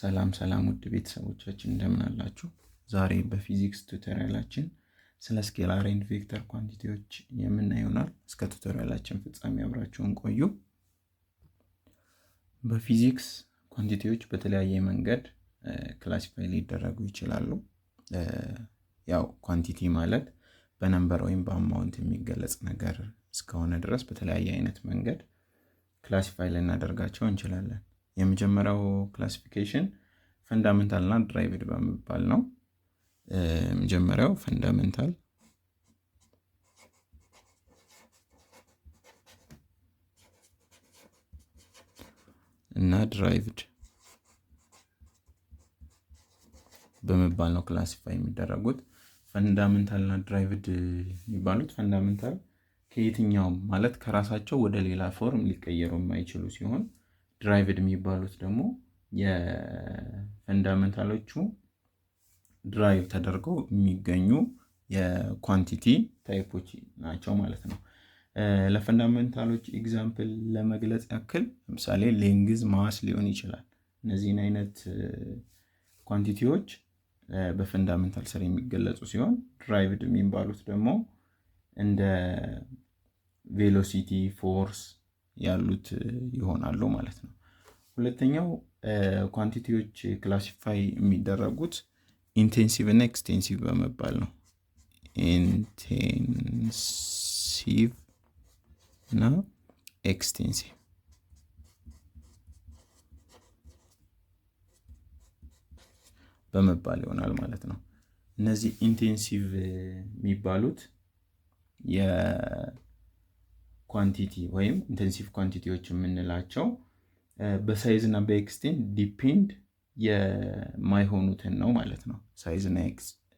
ሰላም ውድ ቤተሰቦቻችን እንደምን አላችሁ? ዛሬ በፊዚክስ ቱቶሪያላችን ስለ ስኬላር ኤንድ ቬክተር ኳንቲቲዎች የምናየው ይሆናል። እስከ ቱቶሪያላችን ፍጻሜ አብራችሁን ቆዩ። በፊዚክስ ኳንቲቲዎች በተለያየ መንገድ ክላሲፋይ ሊደረጉ ይችላሉ። ያው ኳንቲቲ ማለት በነምበር ወይም በአማውንት የሚገለጽ ነገር እስከሆነ ድረስ በተለያየ አይነት መንገድ ክላሲፋይ ልናደርጋቸው እንችላለን። የመጀመሪያው ክላሲፊኬሽን ፈንዳሜንታል እና ድራይቭድ በመባል ነው። የመጀመሪያው ፈንዳሜንታል እና ድራይቭድ በመባል ነው ክላሲፋይ የሚደረጉት። ፈንዳሜንታል እና ድራይቭድ የሚባሉት ፈንዳሜንታል ከየትኛውም ማለት ከራሳቸው ወደ ሌላ ፎርም ሊቀየሩ የማይችሉ ሲሆን ድራይቭድ የሚባሉት ደግሞ የፈንዳሜንታሎቹ ድራይቭ ተደርገው የሚገኙ የኳንቲቲ ታይፖች ናቸው ማለት ነው። ለፈንዳሜንታሎች ኤግዛምፕል ለመግለጽ ያክል ለምሳሌ ሌንግዝ፣ ማስ ሊሆን ይችላል። እነዚህን አይነት ኳንቲቲዎች በፈንዳሜንታል ስር የሚገለጹ ሲሆን ድራይቭድ የሚባሉት ደግሞ እንደ ቬሎሲቲ፣ ፎርስ ያሉት ይሆናሉ ማለት ነው። ሁለተኛው ኳንቲቲዎች ክላሲፋይ የሚደረጉት ኢንቴንሲቭ እና ኤክስቴንሲቭ በመባል ነው። ኢንቴንሲቭ እና ኤክስቴንሲቭ በመባል ይሆናል ማለት ነው። እነዚህ ኢንቴንሲቭ የሚባሉት የኳንቲቲ ወይም ኢንቴንሲቭ ኳንቲቲዎች የምንላቸው በሳይዝ እና በኤክስቴንት ዲፔንድ የማይሆኑትን ነው ማለት ነው። ሳይዝ እና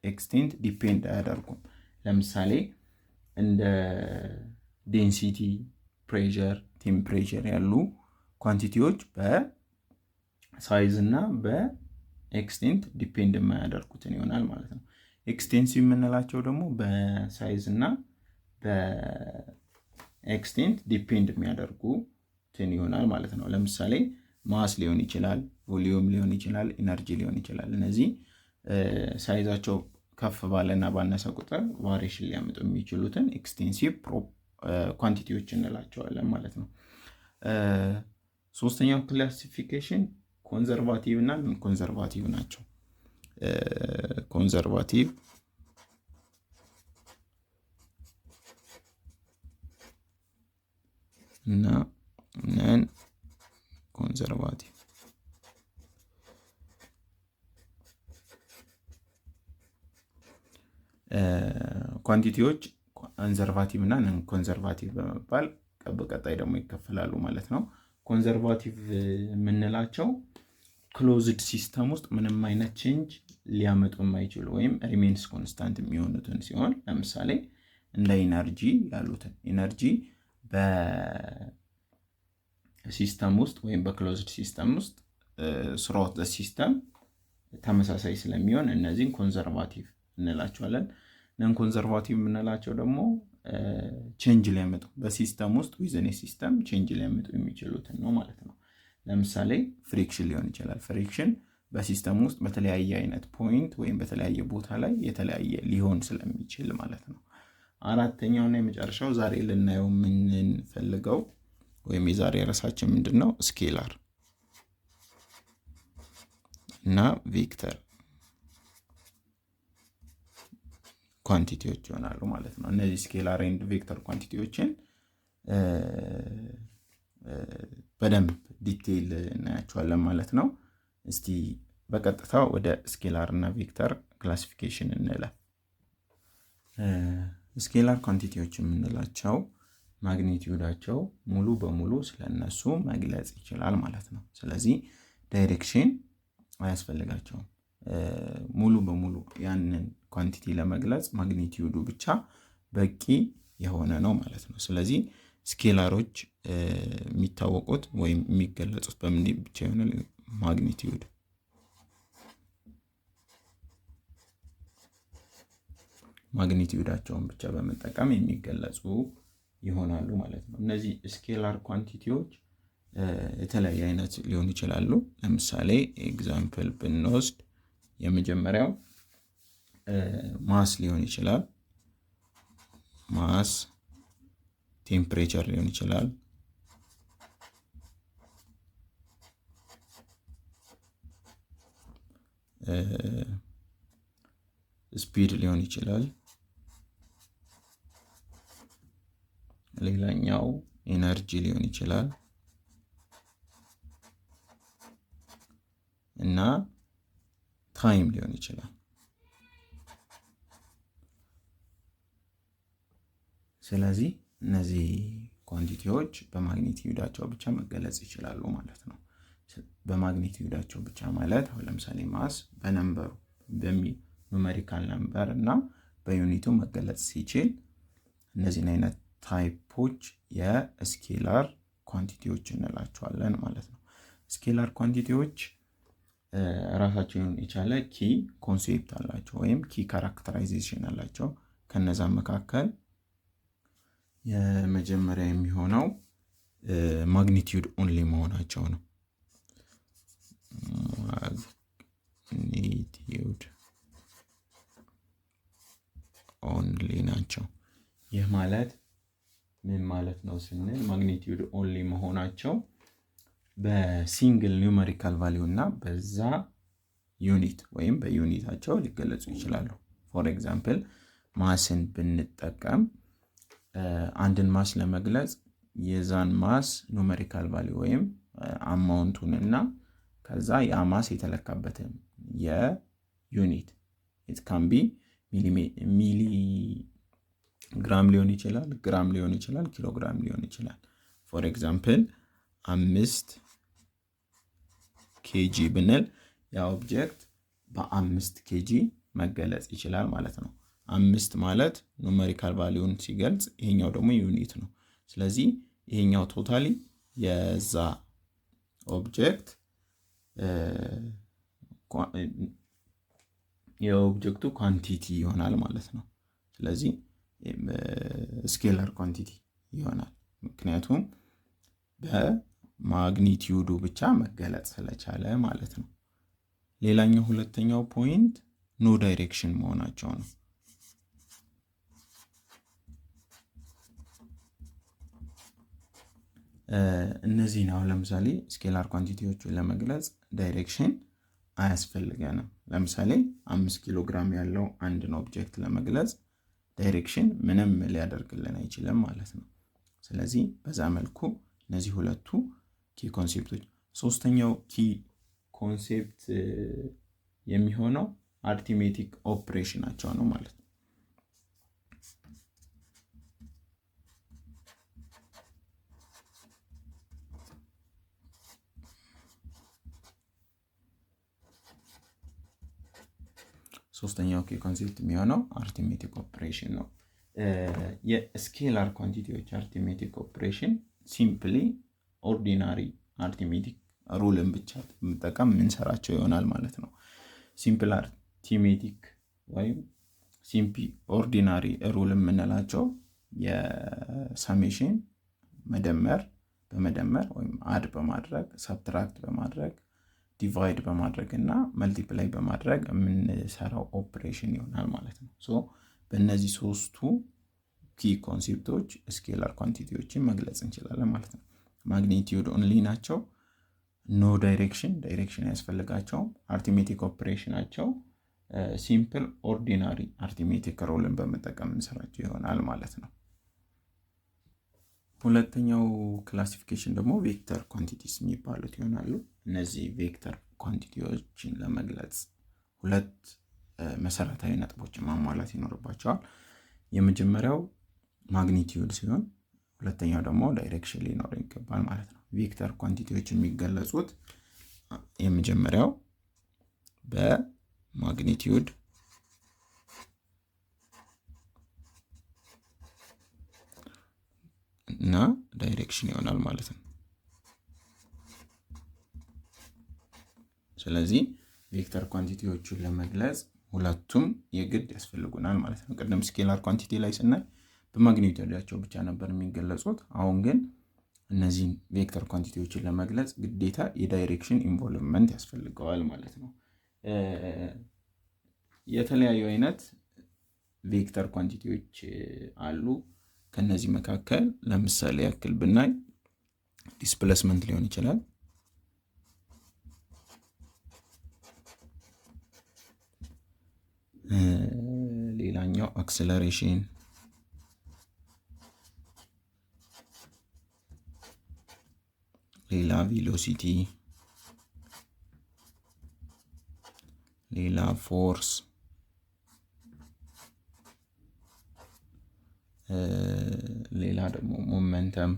ኤክስቴንት ዲፔንድ አያደርጉም። ለምሳሌ እንደ ዴንሲቲ፣ ፕሬሸር፣ ቴምፕሬቸር ያሉ ኳንቲቲዎች በሳይዝ እና በኤክስቴንት ዲፔንድ የማያደርጉትን ይሆናል ማለት ነው። ኤክስቴንሲቭ የምንላቸው ደግሞ በሳይዝ እና በኤክስቴንት ዲፔንድ የሚያደርጉትን ይሆናል ማለት ነው። ለምሳሌ ማስ ሊሆን ይችላል፣ ቮሊዩም ሊሆን ይችላል፣ ኢነርጂ ሊሆን ይችላል። እነዚህ ሳይዛቸው ከፍ ባለና ባነሰ ቁጥር ቫሪዬሽን ሊያመጡ የሚችሉትን ኤክስቴንሲቭ ኳንቲቲዎች እንላቸዋለን ማለት ነው። ሶስተኛው ክላሲፊኬሽን ኮንዘርቫቲቭ እና ነን ኮንዘርቫቲቭ ናቸው። ኮንዘርቫቲቭ እና ነን ኮንዘርቫቲቭ ኳንቲቲዎች ኮንዘርቫቲቭ እና ነን ኮንዘርቫቲቭ በመባል በቀጣይ ደግሞ ይከፈላሉ ማለት ነው። ኮንዘርቫቲቭ የምንላቸው ክሎዝድ ሲስተም ውስጥ ምንም አይነት ቼንጅ ሊያመጡ የማይችሉ ወይም ሪሜንስ ኮንስታንት የሚሆኑትን ሲሆን ለምሳሌ እንደ ኢነርጂ ያሉትን ኢነርጂ በሲስተም ውስጥ ወይም በክሎዝድ ሲስተም ውስጥ ስሮት ሲስተም ተመሳሳይ ስለሚሆን እነዚህን ኮንዘርቫቲቭ እንላቸዋለን። ነን ኮንዘርቫቲቭ የምንላቸው ደግሞ ቼንጅ ሊያመጡ በሲስተም ውስጥ ዊዝን ሲስተም ቼንጅ ሊያመጡ የሚችሉትን ነው ማለት ነው። ለምሳሌ ፍሪክሽን ሊሆን ይችላል። ፍሪክሽን በሲስተም ውስጥ በተለያየ አይነት ፖይንት ወይም በተለያየ ቦታ ላይ የተለያየ ሊሆን ስለሚችል ማለት ነው። አራተኛው እና የመጨረሻው ዛሬ ልናየው የምንፈልገው ወይም የዛሬ ርዕሳችን ምንድን ነው? ስኬላር እና ቬክተር ኳንቲቲዎች ይሆናሉ ማለት ነው። እነዚህ ስኬላር ኤንድ ቬክተር ኳንቲቲዎችን በደንብ ዲቴይል እናያቸዋለን ማለት ነው። እስቲ በቀጥታ ወደ ስኬላር እና ቬክተር ክላሲፊኬሽን እንለፍ። ስኬላር ኳንቲቲዎች የምንላቸው ማግኒቲዩዳቸው ሙሉ በሙሉ ስለነሱ መግለጽ ይችላል ማለት ነው። ስለዚህ ዳይሬክሽን አያስፈልጋቸውም። ሙሉ በሙሉ ያንን ኳንቲቲ ለመግለጽ ማግኒቲዩዱ ብቻ በቂ የሆነ ነው ማለት ነው። ስለዚህ ስኬላሮች የሚታወቁት ወይም የሚገለጹት በምን ብቻ ይሆናል? ማግኒቲዩድ ማግኒቲዩዳቸውን ብቻ በመጠቀም የሚገለጹ ይሆናሉ ማለት ነው። እነዚህ ስኬላር ኳንቲቲዎች የተለያየ አይነት ሊሆን ይችላሉ። ለምሳሌ ኤግዛምፕል ብንወስድ የመጀመሪያው ማስ ሊሆን ይችላል። ማስ ቴምፕሬቸር ሊሆን ይችላል። ስፒድ ሊሆን ይችላል። ሌላኛው ኤነርጂ ሊሆን ይችላል እና ታይም ሊሆን ይችላል። ስለዚህ እነዚህ ኳንቲቲዎች በማግኒቲዩዳቸው ብቻ መገለጽ ይችላሉ ማለት ነው። በማግኒቲዩዳቸው ብቻ ማለት አሁን ለምሳሌ ማስ በነምበሩ ኑሜሪካል ነምበር እና በዩኒቱ መገለጽ ሲችል እነዚህን አይነት ታይፖች የስኬላር ኳንቲቲዎች እንላቸዋለን ማለት ነው። ስኬላር ኳንቲቲዎች ራሳቸውን የቻለ ኪ ኮንሴፕት አላቸው ወይም ኪ ካራክተራይዜሽን አላቸው። ከነዛ መካከል የመጀመሪያ የሚሆነው ማግኒቲዩድ ኦንሊ መሆናቸው ነው። ማግኒቲዩድ ኦንሊ ናቸው። ይህ ማለት ምን ማለት ነው ስንል ማግኒቲዩድ ኦንሊ መሆናቸው በሲንግል ኒውመሪካል ቫልዩ እና በዛ ዩኒት ወይም በዩኒታቸው ሊገለጹ ይችላሉ። ፎር ኤግዛምፕል ማስን ብንጠቀም አንድን ማስ ለመግለጽ የዛን ማስ ኑሜሪካል ቫልዩ ወይም አማውንቱን እና ከዛ ያ ማስ የተለካበትን የዩኒት it can be ሚሊ ግራም ሊሆን ይችላል፣ ግራም ሊሆን ይችላል፣ ኪሎግራም ሊሆን ይችላል። ፎር ኤግዛምፕል 5 ኬጂ ብንል ያ ኦብጀክት በ5 ኬጂ መገለጽ ይችላል ማለት ነው። 5 ማለት ኑሜሪካል ቫልዩን ሲገልጽ፣ ይሄኛው ደግሞ ዩኒት ነው። ስለዚህ ይሄኛው ቶታሊ የዛ ኦብጀክት የኦብጀክቱ ኳንቲቲ ይሆናል ማለት ነው። ስለዚህ ስኬላር ኳንቲቲ ይሆናል፣ ምክንያቱም በማግኒቲዩዱ ብቻ መገለጽ ስለቻለ ማለት ነው። ሌላኛው ሁለተኛው ፖይንት ኖ ዳይሬክሽን መሆናቸው ነው። እነዚህ ነው ለምሳሌ ስኬላር ኳንቲቲዎችን ለመግለጽ ዳይሬክሽን አያስፈልገንም። ለምሳሌ 5 ኪሎ ግራም ያለው አንድን ኦብጀክት ለመግለጽ ዳይሬክሽን ምንም ሊያደርግልን አይችልም ማለት ነው። ስለዚህ በዛ መልኩ እነዚህ ሁለቱ ኪ ኮንሴፕቶች። ሶስተኛው ኪ ኮንሴፕት የሚሆነው አርቲሜቲክ ኦፕሬሽናቸው ነው ማለት ነው። ሶስተኛው ኪ ኮንሴፕት የሚሆነው አርቲሜቲክ ኦፕሬሽን ነው። የስኬላር ኳንቲቲዎች አርቲሜቲክ ኦፕሬሽን ሲምፕሊ ኦርዲናሪ አርቲሜቲክ ሩልን ብቻ መጠቀም የምንሰራቸው ይሆናል ማለት ነው። ሲምፕል አርቲሜቲክ ወይም ሲምፕሊ ኦርዲናሪ ሩል የምንላቸው የሰሜሽን መደመር በመደመር ወይም አድ በማድረግ ሰብትራክት በማድረግ ዲቫይድ በማድረግ እና መልቲፕላይ በማድረግ የምንሰራው ኦፕሬሽን ይሆናል ማለት ነው። ሶ በእነዚህ ሶስቱ ኪ ኮንሴፕቶች ስኬላር ኳንቲቲዎችን መግለጽ እንችላለን ማለት ነው። ማግኒቲዩድ ኦንሊ ናቸው። ኖ ዳይሬክሽን ያስፈልጋቸውም። አርቲሜቲክ ኦፕሬሽናቸው ሲምፕል ኦርዲናሪ አርቲሜቲክ ሩልን በመጠቀም እንሰራቸው ይሆናል ማለት ነው። ሁለተኛው ክላሲፊኬሽን ደግሞ ቬክተር ኳንቲቲስ የሚባሉት ይሆናሉ። እነዚህ ቬክተር ኳንቲቲዎችን ለመግለጽ ሁለት መሰረታዊ ነጥቦችን ማሟላት ይኖርባቸዋል። የመጀመሪያው ማግኒቲዩድ ሲሆን ሁለተኛው ደግሞ ዳይሬክሽን ሊኖር ይገባል ማለት ነው። ቬክተር ኳንቲቲዎች የሚገለጹት የመጀመሪያው በማግኒቲዩድ እና ዳይሬክሽን ይሆናል ማለት ነው። ስለዚህ ቬክተር ኳንቲቲዎቹን ለመግለጽ ሁለቱም የግድ ያስፈልጉናል ማለት ነው። ቀደም ስኬላር ኳንቲቲ ላይ ስናይ በማግኒቲዩዳቸው ብቻ ነበር የሚገለጹት። አሁን ግን እነዚህን ቬክተር ኳንቲቲዎችን ለመግለጽ ግዴታ የዳይሬክሽን ኢንቮልቭመንት ያስፈልገዋል ማለት ነው። የተለያዩ አይነት ቬክተር ኳንቲቲዎች አሉ። ከነዚህ መካከል ለምሳሌ ያክል ብናይ ዲስፕሌስመንት ሊሆን ይችላል። ሌላኛው አክሰለሬሽን፣ ሌላ ቬሎሲቲ፣ ሌላ ፎርስ፣ ሌላ ደግሞ ሞመንተም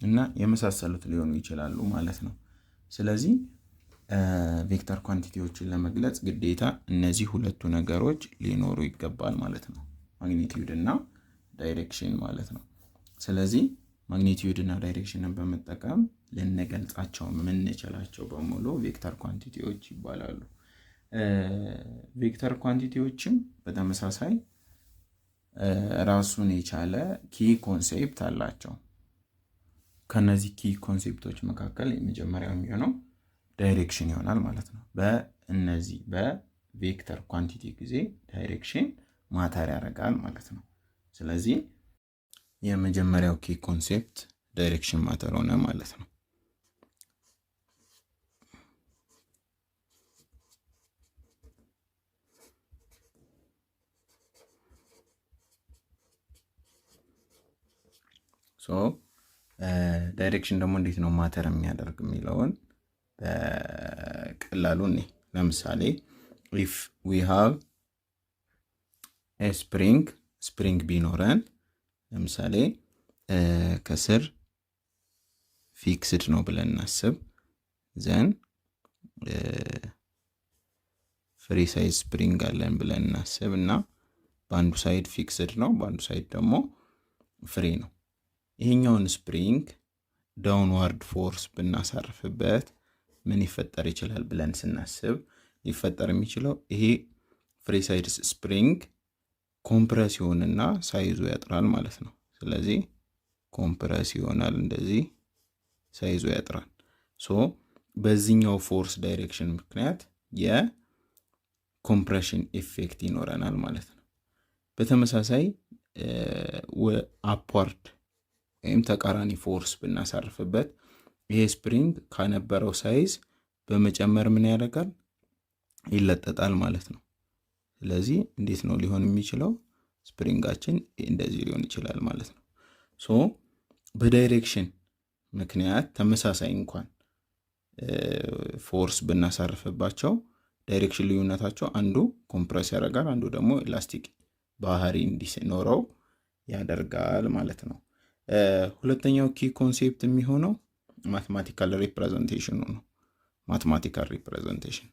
እና የመሳሰሉት ሊሆኑ ይችላሉ ማለት ነው። ስለዚህ ቬክተር ኳንቲቲዎችን ለመግለጽ ግዴታ እነዚህ ሁለቱ ነገሮች ሊኖሩ ይገባል ማለት ነው። ማግኒቲዩድ እና ዳይሬክሽን ማለት ነው። ስለዚህ ማግኒቲዩድ እና ዳይሬክሽንን በመጠቀም ልንገልጻቸው የምንችላቸው በሙሉ ቬክተር ኳንቲቲዎች ይባላሉ። ቬክተር ኳንቲቲዎችም በተመሳሳይ ራሱን የቻለ ኪ ኮንሴፕት አላቸው። ከነዚህ ኪ ኮንሴፕቶች መካከል የመጀመሪያው የሚሆነው ዳይሬክሽን ይሆናል ማለት ነው። በእነዚህ በቬክተር ኳንቲቲ ጊዜ ዳይሬክሽን ማተር ያደርጋል ማለት ነው። ስለዚህ የመጀመሪያው ኪ ኮንሴፕት ዳይሬክሽን ማተር ሆነ ማለት ነው። ዳይሬክሽን ደግሞ እንዴት ነው ማተር የሚያደርግ የሚለውን በቀላሉ እኔ ለምሳሌ if we have a spring ቢኖረን ለምሳሌ ከስር ፊክስድ ነው ብለን እናስብ። ዘን ፍሪ ሳይዝ ስፕሪንግ አለን ብለን እናስብ እና በአንዱ ሳይድ ፊክስድ ነው፣ በአንዱ ሳይድ ደግሞ ፍሪ ነው። ይሄኛውን ስፕሪንግ ዳውንዋርድ ፎርስ ብናሳርፍበት ምን ይፈጠር ይችላል ብለን ስናስብ ሊፈጠር የሚችለው ይሄ ፍሪ ሳይድ ስፕሪንግ ኮምፕረስ ይሆንና ሳይዙ ያጥራል ማለት ነው። ስለዚህ ኮምፕረስ ይሆናል፣ እንደዚህ ሳይዙ ያጥራል። በዚህኛው ፎርስ ዳይሬክሽን ምክንያት የኮምፕሬሽን ኢፌክት ይኖረናል ማለት ነው። በተመሳሳይ አፕዋርድ ወይም ተቃራኒ ፎርስ ብናሳርፍበት ይሄ ስፕሪንግ ከነበረው ሳይዝ በመጨመር ምን ያደርጋል? ይለጠጣል ማለት ነው። ስለዚህ እንዴት ነው ሊሆን የሚችለው? ስፕሪንጋችን እንደዚህ ሊሆን ይችላል ማለት ነው። በዳይሬክሽን ምክንያት ተመሳሳይ እንኳን ፎርስ ብናሳርፍባቸው ዳይሬክሽን ልዩነታቸው አንዱ ኮምፕረስ ያደርጋል፣ አንዱ ደግሞ ኤላስቲክ ባህሪ እንዲኖረው ያደርጋል ማለት ነው። ሁለተኛው ኪ ኮንሴፕት የሚሆነው ማትማቲካል ሪፕሬዘንቴሽኑ ነው። ማትማቲካል ሪፕሬዘንቴሽን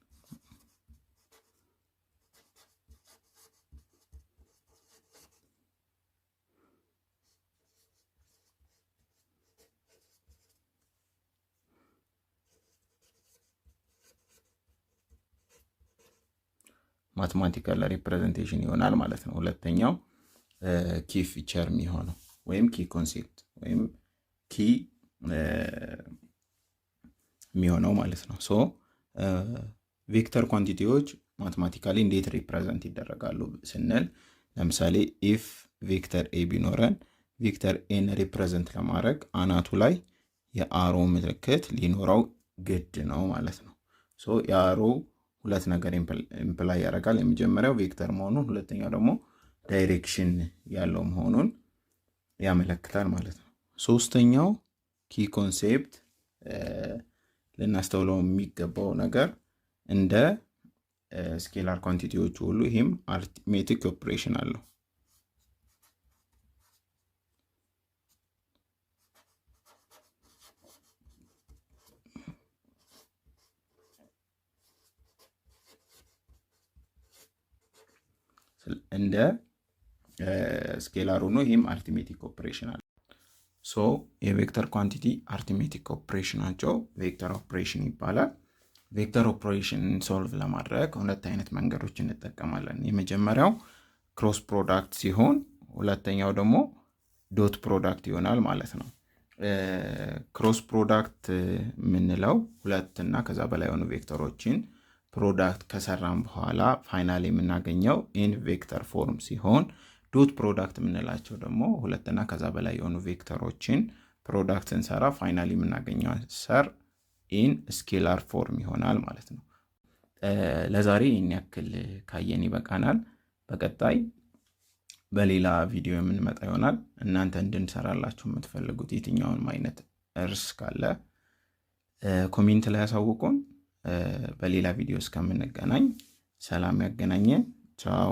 ማትማቲካል ሪፕሬዘንቴሽን ይሆናል ማለት ነው። ሁለተኛው ኪ ፊቸር የሚሆነው ወይም ኪ ኮንሴፕት ወይም ኪ የሚሆነው ማለት ነው። ቬክተር ኳንቲቲዎች ማትማቲካሊ እንዴት ሪፕሬዘንት ይደረጋሉ ስንል ለምሳሌ ኢፍ ቬክተር ኤ ቢኖረን ቬክተር ኤን ሪፕሬዘንት ለማድረግ አናቱ ላይ የአሮ ምልክት ሊኖረው ግድ ነው ማለት ነው። የአሮ ሁለት ነገር ኢምፕላይ ያደርጋል። የመጀመሪያው ቬክተር መሆኑን፣ ሁለተኛው ደግሞ ዳይሬክሽን ያለው መሆኑን ያመለክታል ማለት ነው። ሶስተኛው ኪ ኮንሴፕት ልናስተውለው የሚገባው ነገር እንደ ስኬላር ኳንቲቲዎች ሁሉ ይህም አርትሜቲክ ኦፕሬሽን አለው። እንደ ስኬላር ሆኖ ይህም አርትሜቲክ ኦፕሬሽን አለው። የቬክተር ኳንቲቲ አርትሜቲክ ኦፕሬሽናቸው ቬክተር ኦፕሬሽን ይባላል። ቬክተር ኦፕሬሽን ሶልቭ ለማድረግ ሁለት አይነት መንገዶች እንጠቀማለን። የመጀመሪያው ክሮስ ፕሮዳክት ሲሆን ሁለተኛው ደግሞ ዶት ፕሮዳክት ይሆናል ማለት ነው። ክሮስ ፕሮዳክት የምንለው ሁለት እና ከዛ በላይ የሆኑ ቬክተሮችን ፕሮዳክት ከሰራን በኋላ ፋይናል የምናገኘው ኢን ቬክተር ፎርም ሲሆን ዶት ፕሮዳክት የምንላቸው ደግሞ ሁለት እና ከዛ በላይ የሆኑ ቬክተሮችን ፕሮዳክት ስንሰራ ፋይናል የምናገኘው አንሰር ኢን ስኬላር ፎርም ይሆናል ማለት ነው። ለዛሬ ይህን ያክል ካየን ይበቃናል። በቀጣይ በሌላ ቪዲዮ የምንመጣ ይሆናል። እናንተ እንድንሰራላችሁ የምትፈልጉት የትኛውንም አይነት እርስ ካለ ኮሜንት ላይ ያሳውቁን። በሌላ ቪዲዮ እስከምንገናኝ ሰላም ያገናኘን። ቻው።